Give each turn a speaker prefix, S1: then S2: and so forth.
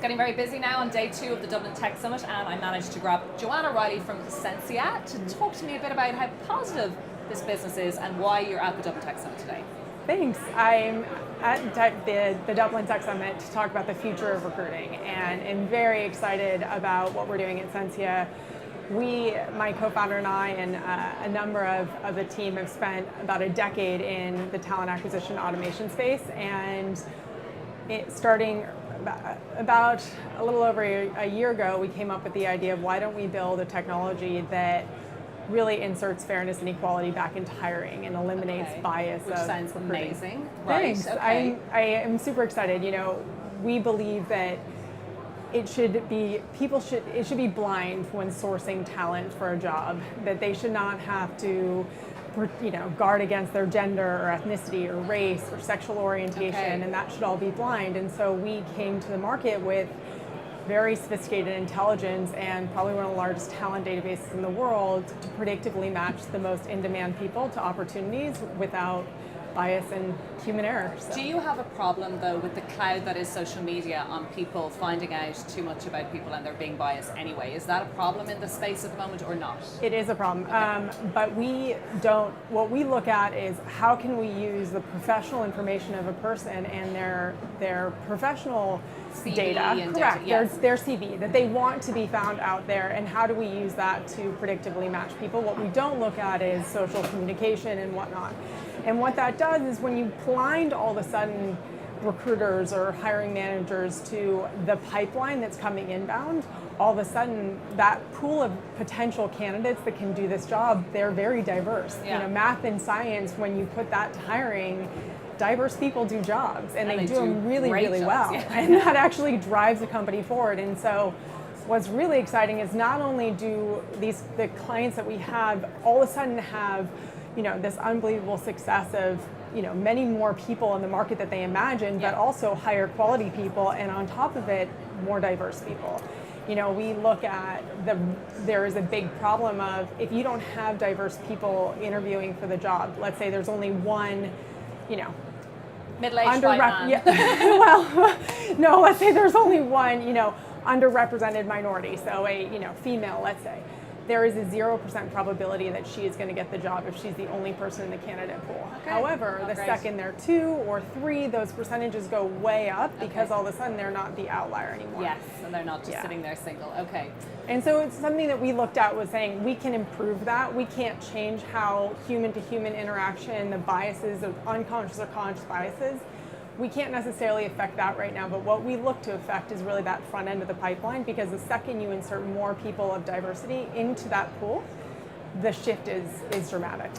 S1: getting very busy now on day 2 of the Dublin Tech Summit, and I managed to grab Joanna Reilly from Censia to talk to me a bit about how positive this business is and why you're at the Dublin Tech Summit today.
S2: Thanks. I'm at the Dublin Tech Summit to talk about the future of recruiting, and am very excited about what we're doing at Censia. My co-founder and I, and a number of the team have spent about a decade in the talent acquisition automation space, and starting about a little over a year ago, we came up with the idea of why don't we build a technology that really inserts fairness and equality back into hiring and eliminates bias.
S1: Which sounds amazing.
S2: Thanks.
S1: Right. Okay.
S2: I am super excited. We believe that it should be blind when sourcing talent for a job, that they should not have to guard against their gender or ethnicity or race or sexual orientation, and that should all be blind. And so we came to the market with very sophisticated intelligence and probably one of the largest talent databases in the world to predictively match the most in-demand people to opportunities without bias and human error. So.
S1: Do you have a problem though with the cloud that is social media on people finding out too much about people and they're being biased anyway? Is that a problem in the space at the moment or not?
S2: It is a problem, but what we look at is how can we use the professional information of a person and their professional
S1: CV
S2: data, correct,
S1: yes.
S2: their CV, that they want to be found out there, and how do we use that to predictively match people? What we don't look at is social communication and whatnot. And what that does is when you blind all of a sudden recruiters or hiring managers to the pipeline that's coming inbound, all of a sudden that pool of potential candidates that can do this job, they're very diverse.
S1: Yeah.
S2: Math and science, when you put that to hiring, diverse people do jobs, and they do them really, really
S1: jobs,
S2: well.
S1: Yeah.
S2: And that actually drives a company forward. And so what's really exciting is not only do the clients that we have all of a sudden have this unbelievable success of many more people in the market that they imagine, but also higher quality people, and on top of it, more diverse people. We look at there is a big problem of if you don't have diverse people interviewing for the job. Let's say there's only one,
S1: middle-aged white man.
S2: Yeah, well, no, let's say there's only one, underrepresented minority, so a female, let's say. There is a 0% probability that she is going to get the job if she's the only person in the candidate pool.
S1: Okay.
S2: However, the second they're 2 or 3, those percentages go way up because all of a sudden they're not the outlier anymore.
S1: Yes, and they're not just sitting there single. Okay.
S2: And so it's something that we looked at was saying we can improve that. We can't change how human-to-human interaction, the biases of unconscious or conscious biases, we can't necessarily affect that right now, but what we look to affect is really that front end of the pipeline, because the second you insert more people of diversity into that pool, the shift is dramatic.